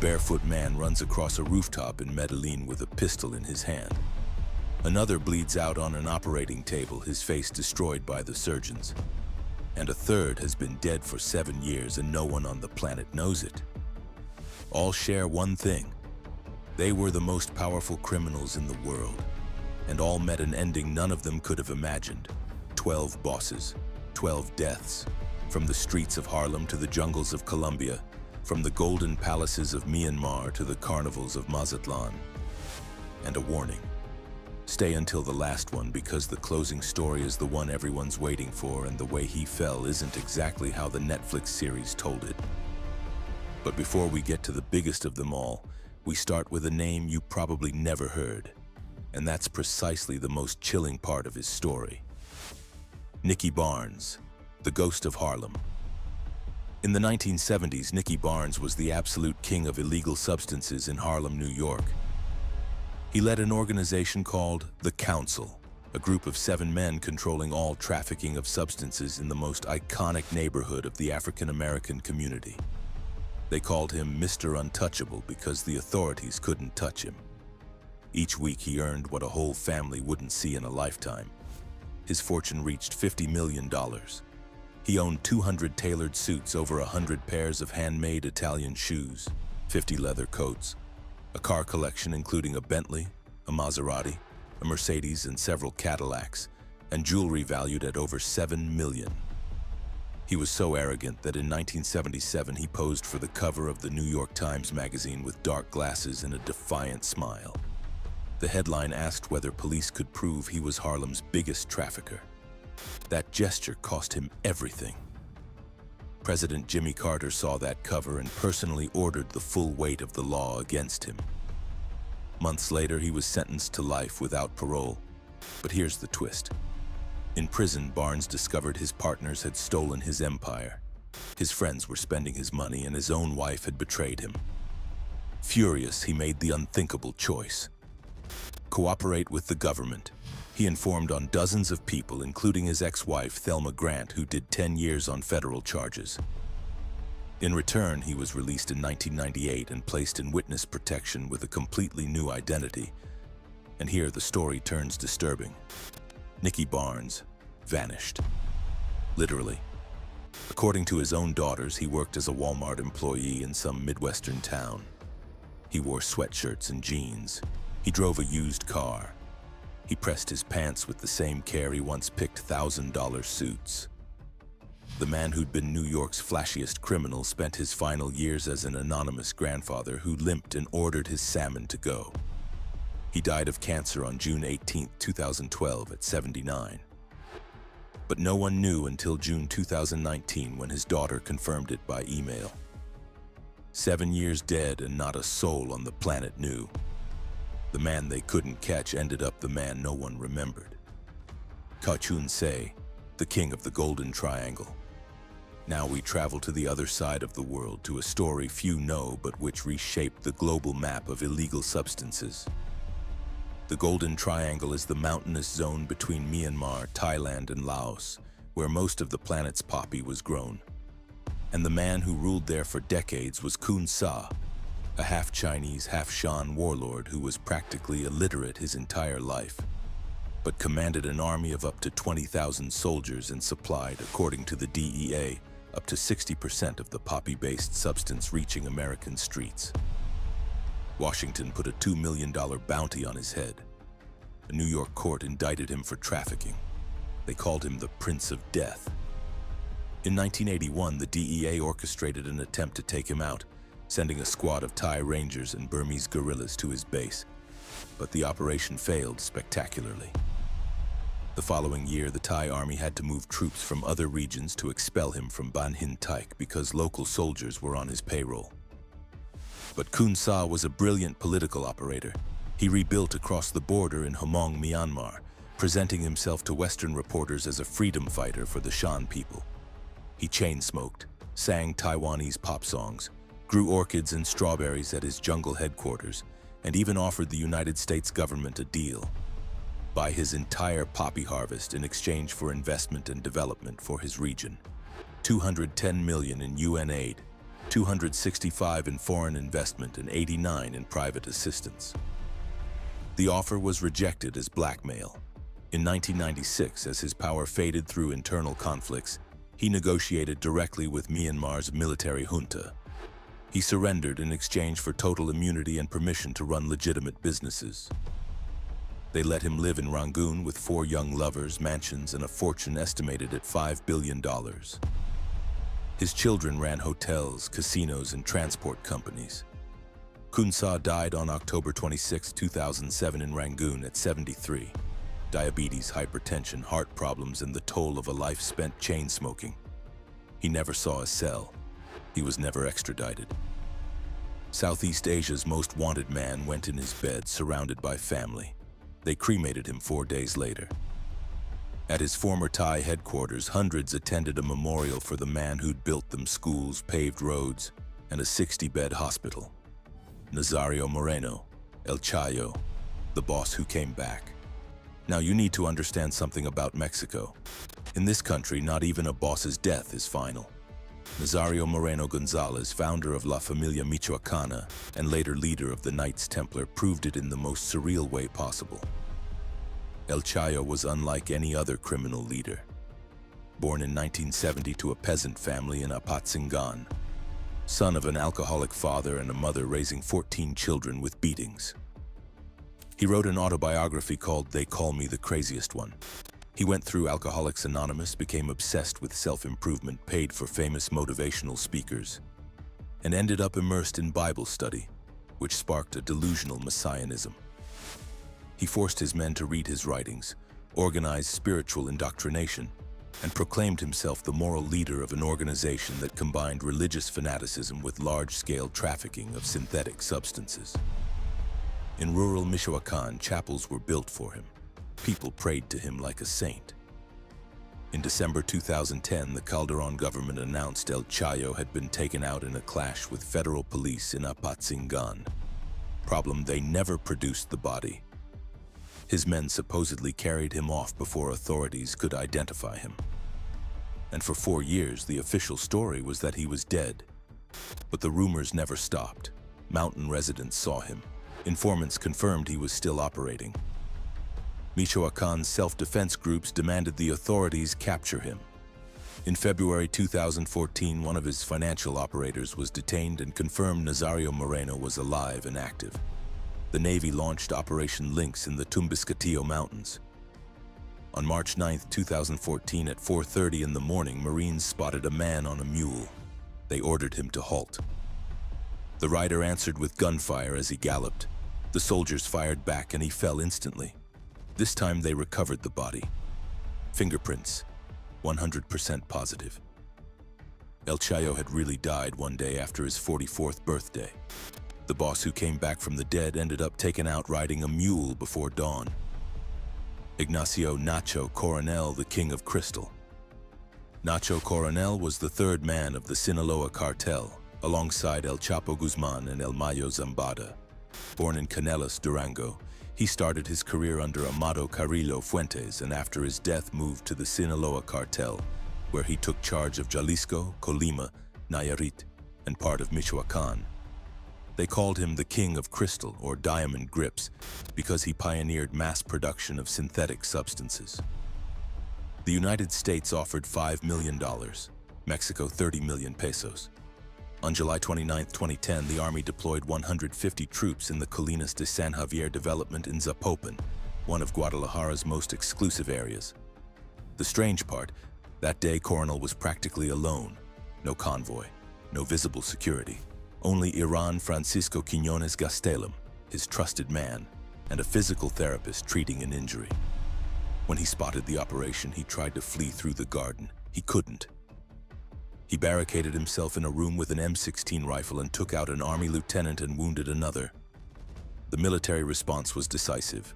barefoot man runs across a rooftop in Medellin with a pistol in his hand. Another bleeds out on an operating table, his face destroyed by the surgeons. And a third has been dead for 7 years and no one on the planet knows it. All share one thing. They were the most powerful criminals in the world. And all met an ending none of them could have imagined. 12 bosses, 12 deaths. From the streets of Harlem to the jungles of Colombia, from the golden palaces of Myanmar to the carnivals of Mazatlan. And a warning. Stay until the last one because the closing story is the one everyone's waiting for, and the way he fell isn't exactly how the Netflix series told it. But before we get to the biggest of them all, we start with a name you probably never heard. And that's precisely the most chilling part of his story. Nikki Barnes, the ghost of Harlem. In the 1970s, Nikki Barnes was the absolute king of illegal substances in Harlem, New York. He led an organization called the Council, a group of 7 men controlling all trafficking of substances in the most iconic neighborhood of the African-American community. They called him Mr. Untouchable because the authorities couldn't touch him. Each week he earned what a whole family wouldn't see in a lifetime. His fortune reached $50 million. He owned 200 tailored suits, over 100 pairs of handmade Italian shoes, 50 leather coats, a car collection including a Bentley, a Maserati, a Mercedes, and several Cadillacs, and jewelry valued at over $7 million. He was so arrogant that in 1977 he posed for the cover of the New York Times magazine with dark glasses and a defiant smile. The headline asked whether police could prove he was Harlem's biggest trafficker. That gesture cost him everything. President Jimmy Carter saw that cover and personally ordered the full weight of the law against him. Months later, he was sentenced to life without parole. But here's the twist. In prison, Barnes discovered his partners had stolen his empire. His friends were spending his money and his own wife had betrayed him. Furious, he made the unthinkable choice. Cooperate with the government. He informed on dozens of people, including his ex-wife, Thelma Grant, who did 10 years on federal charges. In return, he was released in 1998 and placed in witness protection with a completely new identity. And here the story turns disturbing. Nikki Barnes vanished. Literally. According to his own daughters, he worked as a Walmart employee in some Midwestern town. He wore sweatshirts and jeans. He drove a used car. He pressed his pants with the same care he once picked $1,000 suits. The man who'd been New York's flashiest criminal spent his final years as an anonymous grandfather who limped and ordered his salmon to go. He died of cancer on June 18, 2012 at 79. But no one knew until June 2019 when his daughter confirmed it by email. 7 years dead and not a soul on the planet knew. The man they couldn't catch ended up the man no one remembered. Khu Sa, the king of the Golden Triangle. Now we travel to the other side of the world, to a story few know but which reshaped the global map of illegal substances. The Golden Triangle is the mountainous zone between Myanmar, Thailand, and Laos, where most of the planet's poppy was grown. And the man who ruled there for decades was Khu Sa, a half-Chinese, half-Shan warlord who was practically illiterate his entire life, but commanded an army of up to 20,000 soldiers and supplied, according to the DEA, up to 60% of the poppy-based substance reaching American streets. Washington put a $2 million bounty on his head. A New York court indicted him for trafficking. They called him the Prince of Death. In 1981, the DEA orchestrated an attempt to take him out, sending a squad of Thai Rangers and Burmese guerrillas to his base. But the operation failed spectacularly. The following year, the Thai army had to move troops from other regions to expel him from Ban Hin Taik because local soldiers were on his payroll. But Khu Sa was a brilliant political operator. He rebuilt across the border in Hamong, Myanmar, presenting himself to Western reporters as a freedom fighter for the Shan people. He chain-smoked, sang Taiwanese pop songs, grew orchids and strawberries at his jungle headquarters, and even offered the United States government a deal. Buy his entire poppy harvest in exchange for investment and development for his region. $210 million in UN aid, 265 in foreign investment and 89 in private assistance. The offer was rejected as blackmail. In 1996, as his power faded through internal conflicts, he negotiated directly with Myanmar's military junta. He surrendered in exchange for total immunity and permission to run legitimate businesses. They let him live in Rangoon with 4 young lovers, mansions, and a fortune estimated at $5 billion. His children ran hotels, casinos, and transport companies. Khu Sa died on October 26, 2007 in Rangoon at 73. Diabetes, hypertension, heart problems, and the toll of a life spent chain smoking. He never saw a cell. He was never extradited. Southeast Asia's most wanted man went in his bed surrounded by family. They cremated him 4 days later. At his former Thai headquarters, hundreds attended a memorial for the man who'd built them schools, paved roads, and a 60-bed hospital. Nazario Moreno, El Chayo, the boss who came back. Now you need to understand something about Mexico. In this country, not even a boss's death is final. Nazario Moreno Gonzalez, founder of La Familia Michoacana and later leader of the Knights Templar, proved it in the most surreal way possible. El Chayo was unlike any other criminal leader. Born in 1970 to a peasant family in Apatzingan, son of an alcoholic father and a mother raising 14 children with beatings. He wrote an autobiography called They Call Me the Craziest One. He went through Alcoholics Anonymous, became obsessed with self-improvement, paid for famous motivational speakers, and ended up immersed in Bible study, which sparked a delusional messianism. He forced his men to read his writings, organized spiritual indoctrination, and proclaimed himself the moral leader of an organization that combined religious fanaticism with large-scale trafficking of synthetic substances. In rural Michoacan, chapels were built for him. People prayed to him like a saint. In December 2010, the Calderon government announced El Chayo had been taken out in a clash with federal police in Apatzingan. Problem, they never produced the body. His men supposedly carried him off before authorities could identify him. And for 4 years, the official story was that he was dead. But the rumors never stopped. Mountain residents saw him. Informants confirmed he was still operating. Michoacan's self-defense groups demanded the authorities capture him. In February 2014, one of his financial operators was detained and confirmed Nazario Moreno was alive and active. The Navy launched Operation Lynx in the Tumbiscatillo Mountains. On March 9, 2014, at 4:30 in the morning, Marines spotted a man on a mule. They ordered him to halt. The rider answered with gunfire as he galloped. The soldiers fired back and he fell instantly. This time they recovered the body. Fingerprints, 100% positive. El Chayo had really died one day after his 44th birthday. The boss who came back from the dead ended up taken out riding a mule before dawn. Ignacio Nacho Coronel, the King of Crystal. Nacho Coronel was the third man of the Sinaloa cartel, alongside El Chapo Guzman and El Mayo Zambada. Born in Canelas, Durango, he started his career under Amado Carrillo Fuentes and after his death moved to the Sinaloa cartel, where he took charge of Jalisco, Colima, Nayarit, and part of Michoacan. They called him the King of Crystal, or Diamond Grips, because he pioneered mass production of synthetic substances. The United States offered $5 million, Mexico 30 million pesos. On July 29, 2010, the Army deployed 150 troops in the Colinas de San Javier development in Zapopan, one of Guadalajara's most exclusive areas. The strange part, that day Coronel was practically alone. No convoy, no visible security. Only Iran Francisco Quiñones Gastelum, his trusted man, and a physical therapist treating an injury. When he spotted the operation, he tried to flee through the garden. He couldn't. He barricaded himself in a room with an M16 rifle and took out an army lieutenant and wounded another. The military response was decisive.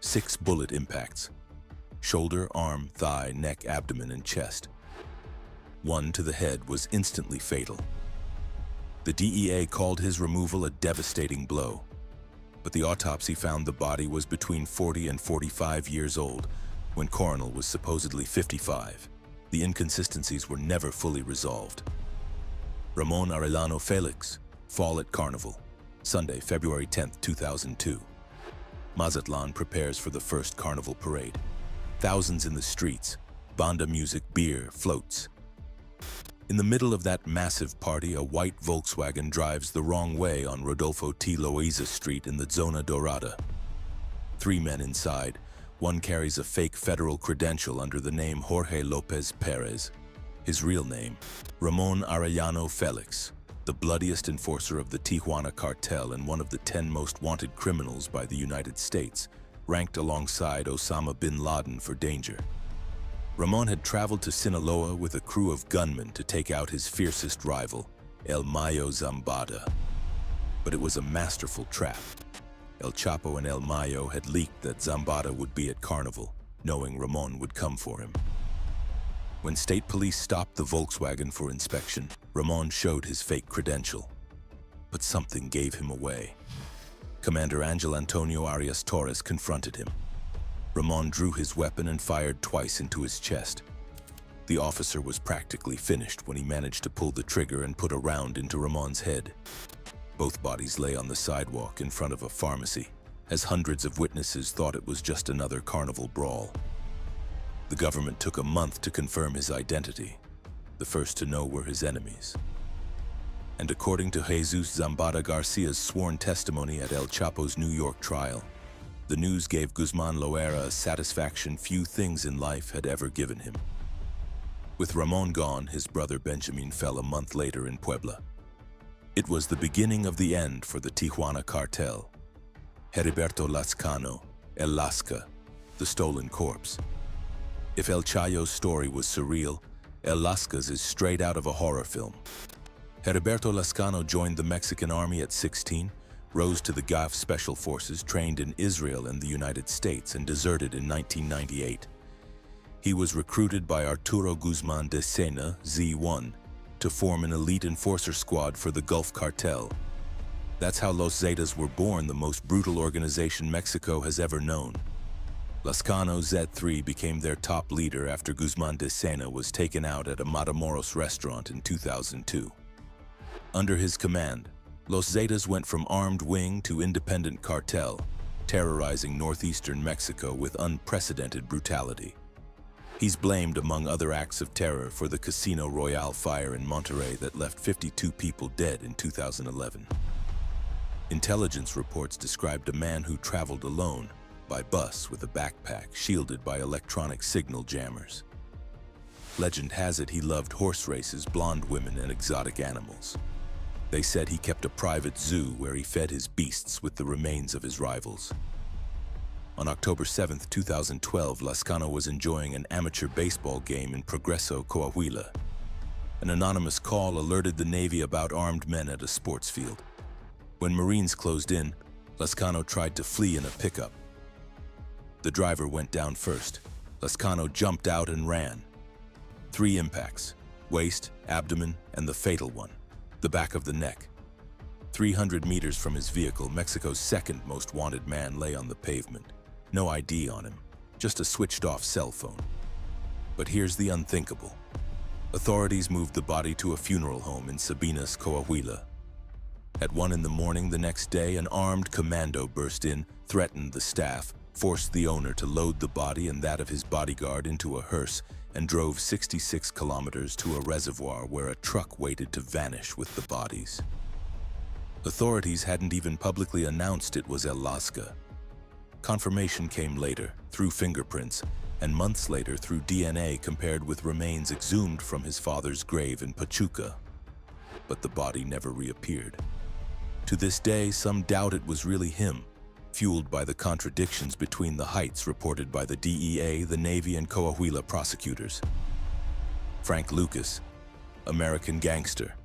6 bullet impacts. Shoulder, arm, thigh, neck, abdomen, and chest. One to the head was instantly fatal. The DEA called his removal a devastating blow, but the autopsy found the body was between 40 and 45 years old, when Coronel was supposedly 55. The inconsistencies were never fully resolved. Ramon Arellano Felix, fall at Carnival, Sunday, February 10, 2002. Mazatlan prepares for the first Carnival parade. Thousands in the streets, banda music, beer, floats. In the middle of that massive party, a white Volkswagen drives the wrong way on Rodolfo T. Loaiza Street in the Zona Dorada. 3 men inside. One carries a fake federal credential under the name Jorge Lopez Perez. His real name, Ramon Arellano Felix, the bloodiest enforcer of the Tijuana cartel and one of the 10 most wanted criminals by the United States, ranked alongside Osama bin Laden for danger. Ramon had traveled to Sinaloa with a crew of gunmen to take out his fiercest rival, El Mayo Zambada. But it was a masterful trap. El Chapo and El Mayo had leaked that Zambada would be at Carnival, knowing Ramon would come for him. When state police stopped the Volkswagen for inspection, Ramon showed his fake credential. But something gave him away. Commander Angel Antonio Arias Torres confronted him. Ramon drew his weapon and fired twice into his chest. The officer was practically finished when he managed to pull the trigger and put a round into Ramon's head. Both bodies lay on the sidewalk in front of a pharmacy, as hundreds of witnesses thought it was just another Carnival brawl. The government took a month to confirm his identity. The first to know were his enemies. And according to Jesus Zambada Garcia's sworn testimony at El Chapo's New York trial, the news gave Guzman Loera a satisfaction few things in life had ever given him. With Ramon gone, his brother Benjamin fell a month later in Puebla. It was the beginning of the end for the Tijuana cartel. Heriberto Lazcano, El Lasca, the stolen corpse. If El Chayo's story was surreal, El Lasca's is straight out of a horror film. Heriberto Lazcano joined the Mexican army at 16, rose to the GAF Special Forces, trained in Israel and the United States, and deserted in 1998. He was recruited by Arturo Guzman de Sena, Z1, to form an elite enforcer squad for the Gulf Cartel. That's how Los Zetas were born, the most brutal organization Mexico has ever known. Lazcano Z3 became their top leader after Guzman de Sena was taken out at a Matamoros restaurant in 2002. Under his command, Los Zetas went from armed wing to independent cartel, terrorizing northeastern Mexico with unprecedented brutality. He's blamed, among other acts of terror, for the Casino Royale fire in Monterrey that left 52 people dead in 2011. Intelligence reports described a man who traveled alone, by bus with a backpack shielded by electronic signal jammers. Legend has it he loved horse races, blonde women, and exotic animals. They said he kept a private zoo where he fed his beasts with the remains of his rivals. On October 7, 2012, Lazcano was enjoying an amateur baseball game in Progreso, Coahuila. An anonymous call alerted the Navy about armed men at a sports field. When Marines closed in, Lazcano tried to flee in a pickup. The driver went down first. Lazcano jumped out and ran. 3 impacts: waist, abdomen, and the fatal one, the back of the neck. 300 meters from his vehicle, Mexico's second most wanted man lay on the pavement. No ID on him, just a switched-off cell phone. But here's the unthinkable. Authorities moved the body to a funeral home in Sabinas, Coahuila. At 1 in the morning the next day, an armed commando burst in, threatened the staff, forced the owner to load the body and that of his bodyguard into a hearse, and drove 66 kilometers to a reservoir where a truck waited to vanish with the bodies. Authorities hadn't even publicly announced it was El Lasca. Confirmation came later, through fingerprints, and months later through DNA compared with remains exhumed from his father's grave in Pachuca. But the body never reappeared. To this day, some doubt it was really him, fueled by the contradictions between the heights reported by the DEA, the Navy, and Coahuila prosecutors. Frank Lucas, American gangster.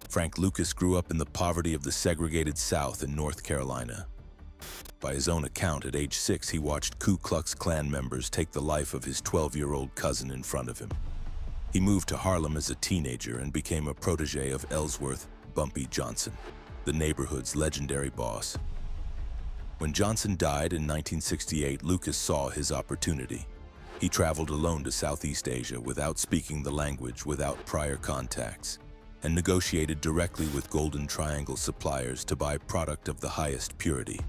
Frank Lucas grew up in the poverty of the segregated South in North Carolina. By his own account, at age 6, he watched Ku Klux Klan members take the life of his 12-year-old cousin in front of him. He moved to Harlem as a teenager and became a protege of Ellsworth Bumpy Johnson, the neighborhood's legendary boss. When Johnson died in 1968, Lucas saw his opportunity. He traveled alone to Southeast Asia without speaking the language, without prior contacts. and negotiated directly with Golden Triangle suppliers to buy product of the highest purity,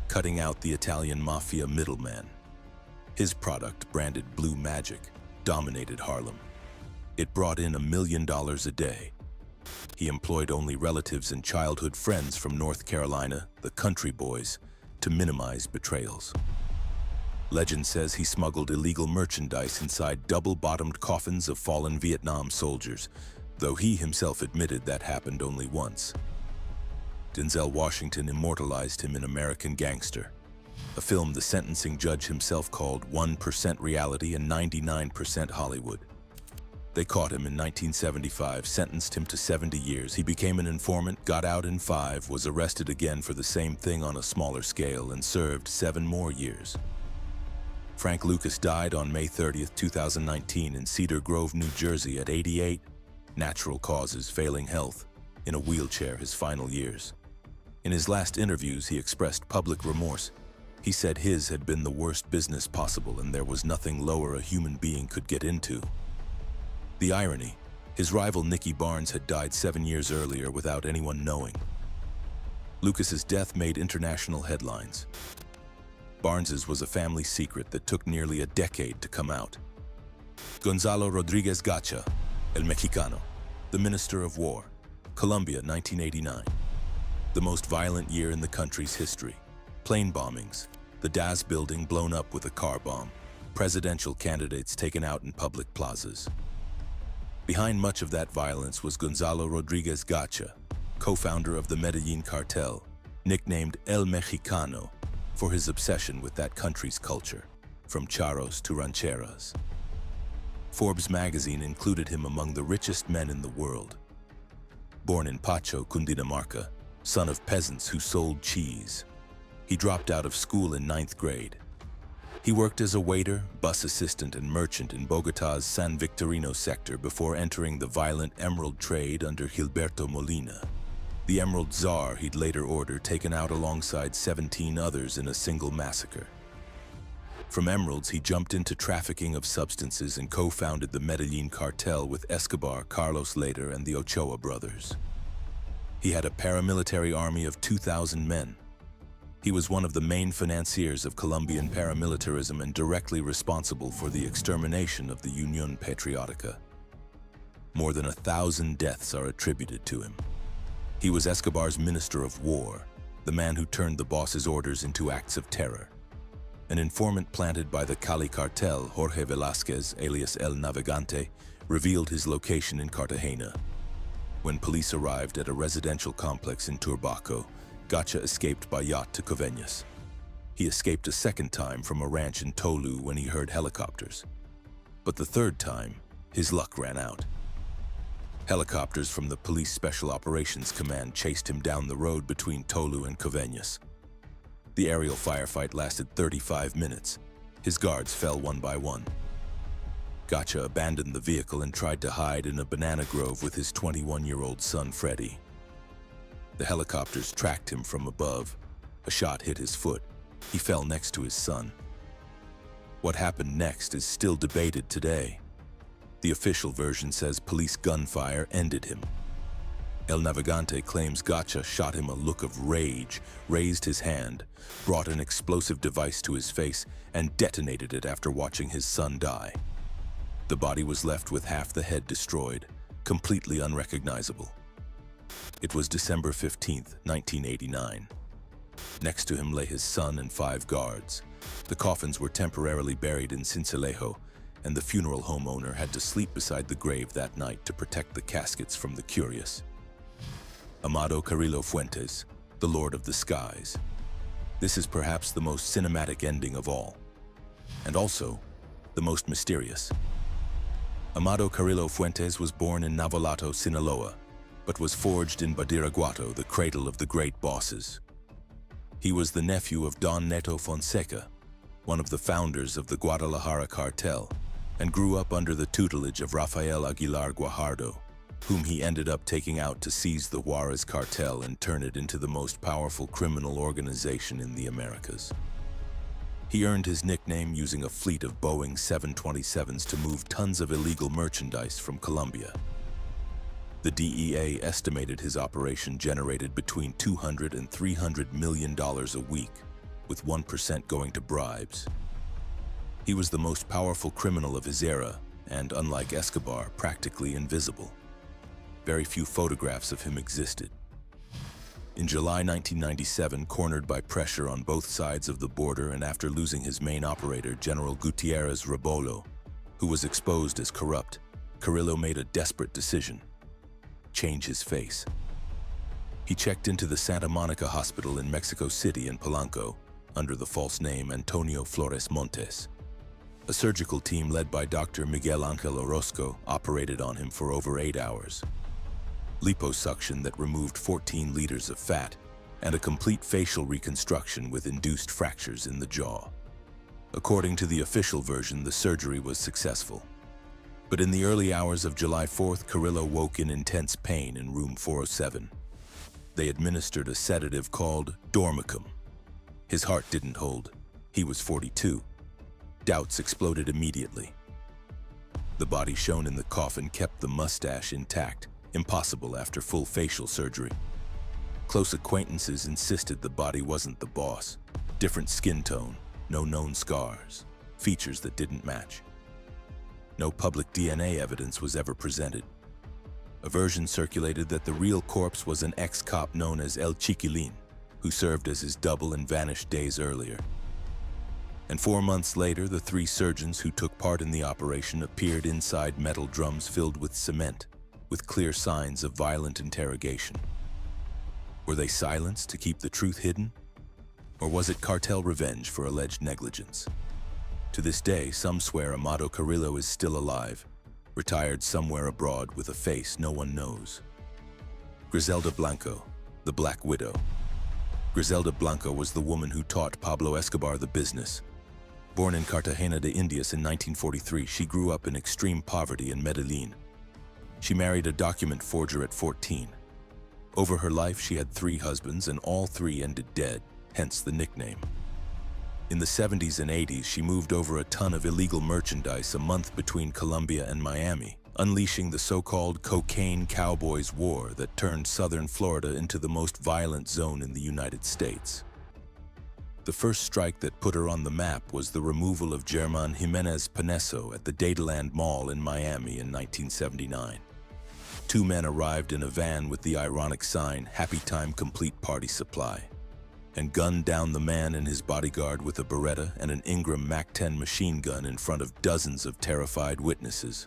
cutting out the Italian mafia middleman. His product, branded Blue Magic, dominated Harlem. It brought in $1 million a day. He employed only relatives and childhood friends from North Carolina, the country boys, to minimize betrayals. Legend says he smuggled illegal merchandise inside double-bottomed coffins of fallen Vietnam soldiers, though he himself admitted that happened only once. Denzel Washington immortalized him in American Gangster, a film the sentencing judge himself called 1% reality and 99% Hollywood. They caught him in 1975, sentenced him to 70 years. He became an informant, got out in 5, was arrested again for the same thing on a smaller scale, and served 7 more years. Frank Lucas died on May 30, 2019 in Cedar Grove, New Jersey at 88, natural causes, failing health, in a wheelchair his final years. In his last interviews, he expressed public remorse. He said his had been the worst business possible and there was nothing lower a human being could get into. The irony, his rival Nikki Barnes had died 7 years earlier without anyone knowing. Lucas's death made international headlines. Barnes's was a family secret that took nearly a decade to come out. Gonzalo Rodriguez Gacha, El Mexicano, the Minister of War, Colombia, 1989. The most violent year in the country's history. Plane bombings, the DAS building blown up with a car bomb, presidential candidates taken out in public plazas. Behind much of that violence was Gonzalo Rodriguez Gacha, co-founder of the Medellin cartel, nicknamed El Mexicano for his obsession with that country's culture, from charros to rancheras. Forbes magazine included him among the richest men in the world. Born in Pacho, Cundinamarca, son of peasants who sold cheese, he dropped out of school in 9th grade. He worked as a waiter, bus assistant, and merchant in Bogotá's San Victorino sector before entering the violent emerald trade under Heriberto Molina, the emerald czar he'd later order taken out alongside 17 others in a single massacre. From emeralds, he jumped into trafficking of substances and co-founded the Medellin cartel with Escobar, Carlos later, and the Ochoa brothers. He had a paramilitary army of 2,000 men. He was one of the main financiers of Colombian paramilitarism and directly responsible for the extermination of the Unión Patriótica. More than 1,000 deaths are attributed to him. He was Escobar's Minister of War, the man who turned the boss's orders into acts of terror. An informant planted by the Cali cartel, Jorge Velázquez, alias El Navegante, revealed his location in Cartagena. When police arrived at a residential complex in Turbaco, Gacha escaped by yacht to Coveñas. He escaped a second time from a ranch in Tolu when he heard helicopters. But the third time, his luck ran out. Helicopters from the Police Special Operations Command chased him down the road between Tolu and Coveñas. The aerial firefight lasted 35 minutes. His guards fell one by one. Gacha abandoned the vehicle and tried to hide in a banana grove with his 21-year-old son, Freddy. The helicopters tracked him from above. A shot hit his foot. He fell next to his son. What happened next is still debated today. The official version says police gunfire ended him. El Navegante claims Gacha shot him a look of rage, raised his hand, brought an explosive device to his face, and detonated it after watching his son die. The body was left with half the head destroyed, completely unrecognizable. It was December 15, 1989. Next to him lay his son and 5 guards. The coffins were temporarily buried in Sincelejo, and the funeral home owner had to sleep beside the grave that night to protect the caskets from the curious. Amado Carrillo Fuentes, the Lord of the Skies. This is perhaps the most cinematic ending of all, and also the most mysterious. Amado Carrillo Fuentes was born in Navolato, Sinaloa, but was forged in Badiraguato, the cradle of the great bosses. He was the nephew of Don Neto Fonseca, one of the founders of the Guadalajara cartel, and grew up under the tutelage of Rafael Aguilar Guajardo, whom he ended up taking out to seize the Juarez cartel and turn it into the most powerful criminal organization in the Americas. He earned his nickname using a fleet of Boeing 727s to move tons of illegal merchandise from Colombia. The DEA estimated his operation generated between $200 and $300 million a week, with 1% going to bribes. He was the most powerful criminal of his era, and unlike Escobar, practically invisible. Very few photographs of him existed. In July 1997, cornered by pressure on both sides of the border and after losing his main operator, General Gutierrez Rebolo, who was exposed as corrupt, Carrillo made a desperate decision: change his face. He checked into the Santa Monica Hospital in Mexico City and Polanco under the false name Antonio Flores Montes. A surgical team led by Dr. Miguel Angel Orozco operated on him for over 8 hours. Liposuction that removed 14 liters of fat, and a complete facial reconstruction with induced fractures in the jaw. According to the official version, the surgery was successful. But in the early hours of July 4th, Carrillo woke in intense pain in room 407. They administered a sedative called Dormicum. His heart didn't hold. He was 42. Doubts exploded immediately. The body shown in the coffin kept the mustache intact, impossible after full facial surgery. Close acquaintances insisted the body wasn't the boss. Different skin tone, no known scars, features that didn't match. No public DNA evidence was ever presented. A version circulated that the real corpse was an ex-cop known as El Chiquilin, who served as his double and vanished days earlier. And 4 months later, the 3 surgeons who took part in the operation appeared inside metal drums filled with cement, with clear signs of violent interrogation. Were they silenced to keep the truth hidden? Or was it cartel revenge for alleged negligence? To this day, some swear Amado Carrillo is still alive, retired somewhere abroad with a face no one knows. Griselda Blanco, the Black Widow. Griselda Blanco was the woman who taught Pablo Escobar the business. Born in Cartagena de Indias in 1943, she grew up in extreme poverty in Medellin. She married a document forger at 14. Over her life, she had 3 husbands, and all 3 ended dead, hence the nickname. In the 70s and 80s, she moved over a ton of illegal merchandise a month between Colombia and Miami, unleashing the so-called Cocaine Cowboys War that turned southern Florida into the most violent zone in the United States. The first strike that put her on the map was the removal of German Jimenez Paneso at the Dataland Mall in Miami in 1979. 2 men arrived in a van with the ironic sign, "Happy Time Complete Party Supply," and gunned down the man and his bodyguard with a Beretta and an Ingram MAC-10 machine gun in front of dozens of terrified witnesses.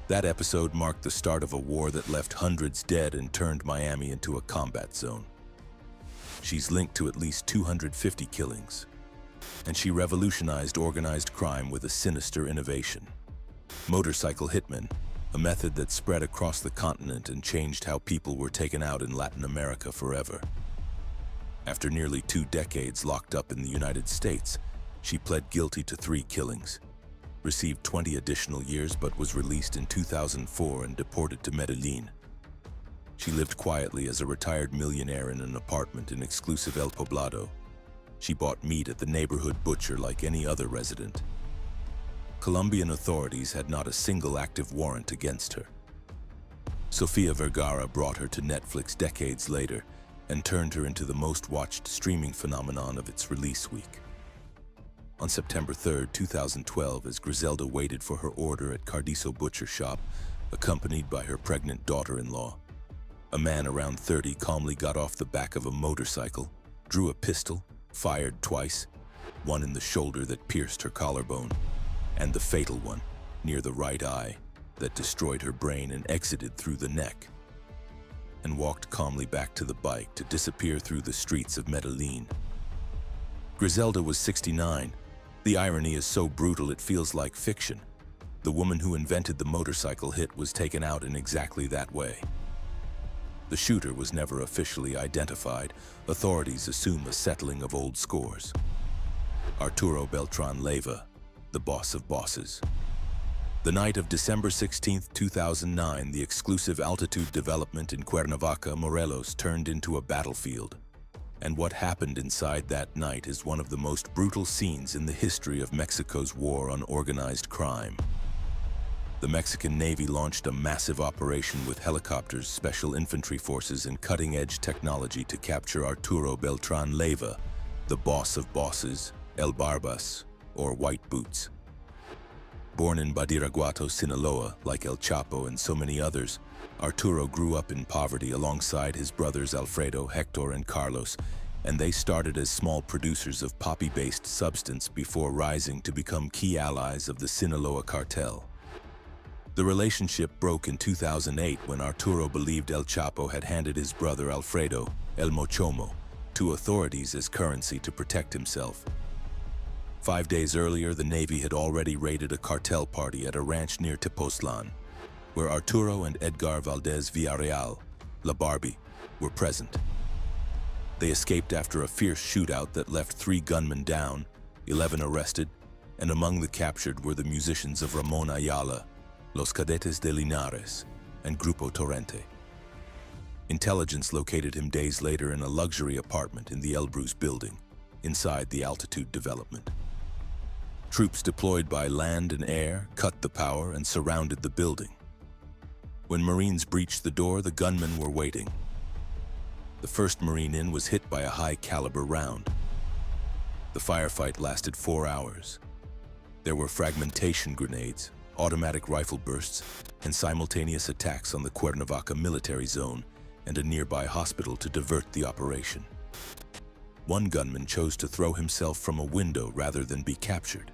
That episode marked the start of a war that left hundreds dead and turned Miami into a combat zone. She's linked to at least 250 killings, and she revolutionized organized crime with a sinister innovation: motorcycle hitmen, a method that spread across the continent and changed how people were taken out in Latin America forever. After nearly 2 decades locked up in the United States, she pled guilty to 3 killings, received 20 additional years but was released in 2004 and deported to Medellin. She lived quietly as a retired millionaire in an apartment in exclusive El Poblado. She bought meat at the neighborhood butcher like any other resident. Colombian authorities had not a single active warrant against her. Sofia Vergara brought her to Netflix decades later and turned her into the most watched streaming phenomenon of its release week. On September 3, 2012, as Griselda waited for her order at Cardiso Butcher Shop, accompanied by her pregnant daughter-in-law, a man around 30 calmly got off the back of a motorcycle, drew a pistol, fired twice, one in the shoulder that pierced her collarbone, and the fatal one, near the right eye, that destroyed her brain and exited through the neck, and walked calmly back to the bike to disappear through the streets of Medellin. Griselda was 69. The irony is so brutal it feels like fiction. The woman who invented the motorcycle hit was taken out in exactly that way. The shooter was never officially identified. Authorities assume a settling of old scores. Arturo Beltran Leyva, the boss of bosses. The night of December 16, 2009, the exclusive altitude development in Cuernavaca, Morelos, turned into a battlefield. And what happened inside that night is one of the most brutal scenes in the history of Mexico's war on organized crime. The Mexican Navy launched a massive operation with helicopters, special infantry forces, and cutting-edge technology to capture Arturo Beltran Leyva, the boss of bosses, El Barbas, or White Boots. Born in Badiraguato, Sinaloa, like El Chapo and so many others, Arturo grew up in poverty alongside his brothers Alfredo, Hector, and Carlos, and they started as small producers of poppy-based substance before rising to become key allies of the Sinaloa cartel. The relationship broke in 2008 when Arturo believed El Chapo had handed his brother Alfredo, El Mochomo, to authorities as currency to protect himself. 5 days earlier, the Navy had already raided a cartel party at a ranch near Tepoztlan, where Arturo and Edgar Valdez Villarreal, La Barbie, were present. They escaped after a fierce shootout that left 3 gunmen down, 11 arrested, and among the captured were the musicians of Ramon Ayala, Los Cadetes de Linares, and Grupo Torrente. Intelligence located him days later in a luxury apartment in the Elbrus building, inside the Altitude development. Troops deployed by land and air cut the power and surrounded the building. When Marines breached the door, the gunmen were waiting. The first Marine in was hit by a high-caliber round. The firefight lasted 4 hours. There were fragmentation grenades, automatic rifle bursts, and simultaneous attacks on the Cuernavaca military zone and a nearby hospital to divert the operation. One gunman chose to throw himself from a window rather than be captured.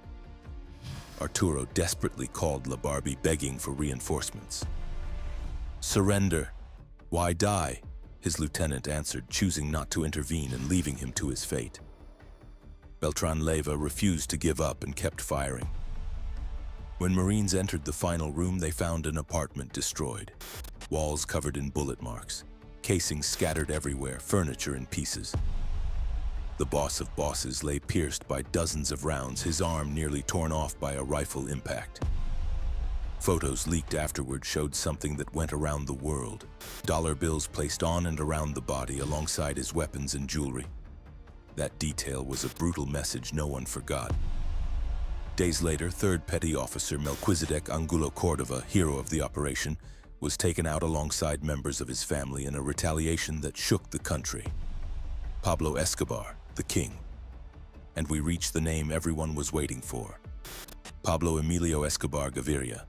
Arturo desperately called La Barbie, begging for reinforcements. "Surrender. Why die?" his lieutenant answered, choosing not to intervene and leaving him to his fate. Beltran Leyva refused to give up and kept firing. When Marines entered the final room, they found an apartment destroyed, walls covered in bullet marks, casings scattered everywhere, furniture in pieces. The boss of bosses lay pierced by dozens of rounds, his arm nearly torn off by a rifle impact. Photos leaked afterward showed something that went around the world: dollar bills placed on and around the body alongside his weapons and jewelry. That detail was a brutal message no one forgot. Days later, 3rd Petty Officer Melquisedec Angulo Cordova, hero of the operation, was taken out alongside members of his family in a retaliation that shook the country. Pablo Escobar, the king. And we reached the name everyone was waiting for. Pablo Emilio Escobar Gaviria,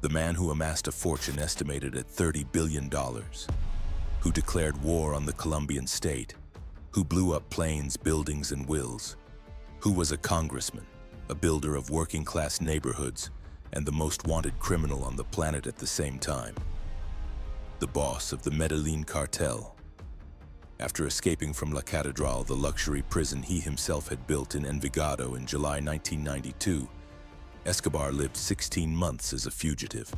the man who amassed a fortune estimated at $30 billion, who declared war on the Colombian state, who blew up planes, buildings, and wills, who was a congressman, a builder of working-class neighborhoods, and the most wanted criminal on the planet at the same time. The boss of the Medellin cartel. After escaping from La Catedral, the luxury prison he himself had built in Envigado in July 1992, Escobar lived 16 months as a fugitive.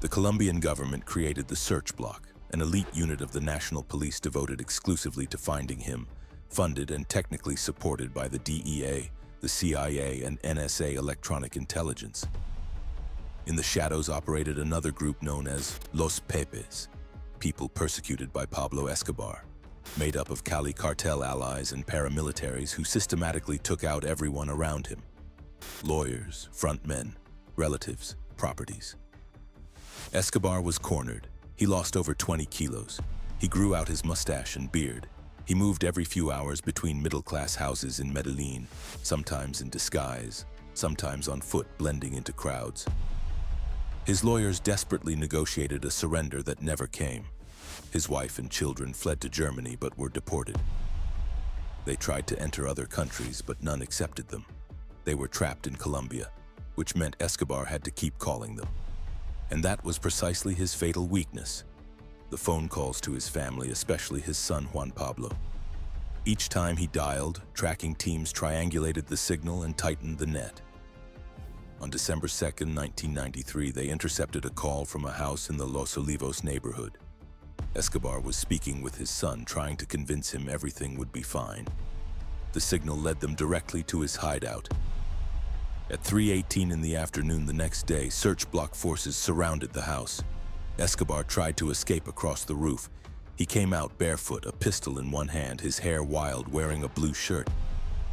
The Colombian government created the Search Block, an elite unit of the national police devoted exclusively to finding him, funded and technically supported by the DEA, the CIA, and NSA electronic intelligence. In the shadows operated another group known as Los Pepes, people persecuted by Pablo Escobar, made up of Cali cartel allies and paramilitaries who systematically took out everyone around him: lawyers, frontmen, relatives, properties. Escobar was cornered. He lost over 20 kilos. He grew out his mustache and beard. He moved every few hours between middle-class houses in Medellin, sometimes in disguise, sometimes on foot, blending into crowds. His lawyers desperately negotiated a surrender that never came. His wife and children fled to Germany but were deported. They tried to enter other countries, but none accepted them. They were trapped in Colombia, which meant Escobar had to keep calling them. And that was precisely his fatal weakness: the phone calls to his family, especially his son Juan Pablo. Each time he dialed, tracking teams triangulated the signal and tightened the net. On December 2nd, 1993, they intercepted a call from a house in the Los Olivos neighborhood. Escobar was speaking with his son, trying to convince him everything would be fine. The signal led them directly to his hideout. At 3:18 in the afternoon the next day, search block forces surrounded the house. Escobar tried to escape across the roof. He came out barefoot, a pistol in one hand, his hair wild, wearing a blue shirt.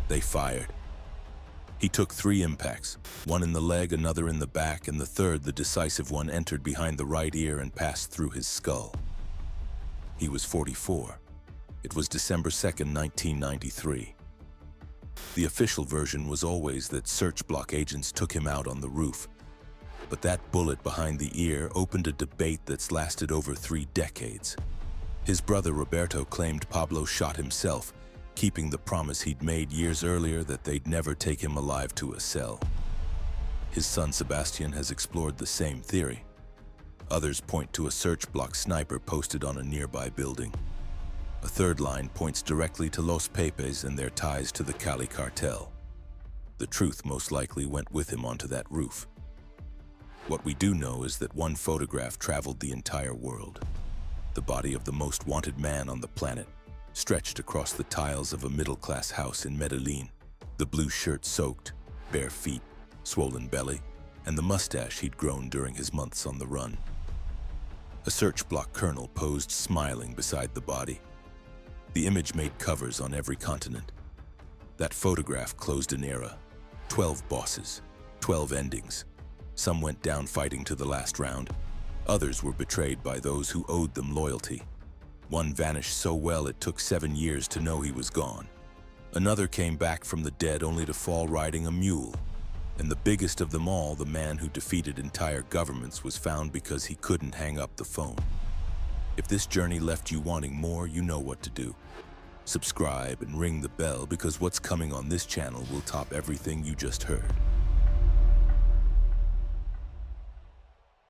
They fired. He took 3 impacts, one in the leg, another in the back, and the third, the decisive one, entered behind the right ear and passed through his skull. He was 44. It was December 2nd, 1993. The official version was always that search block agents took him out on the roof. But that bullet behind the ear opened a debate that's lasted over 3 decades. His brother Heriberto claimed Pablo shot himself, keeping the promise he'd made years earlier that they'd never take him alive to a cell. His son Sebastian has explored the same theory. Others point to a search block sniper posted on a nearby building. A third line points directly to Los Pepes and their ties to the Cali cartel. The truth most likely went with him onto that roof. What we do know is that one photograph traveled the entire world. The body of the most wanted man on the planet, stretched across the tiles of a middle-class house in Medellin, the blue shirt soaked, bare feet, swollen belly, and the mustache he'd grown during his months on the run. A search block colonel posed smiling beside the body. The image made covers on every continent. That photograph closed an era. 12 bosses, 12 endings. Some went down fighting to the last round. Others were betrayed by those who owed them loyalty. One vanished so well it took 7 years to know he was gone. Another came back from the dead only to fall riding a mule. And the biggest of them all, the man who defeated entire governments, was found because he couldn't hang up the phone. If this journey left you wanting more, you know what to do. Subscribe and ring the bell, because what's coming on this channel will top everything you just heard.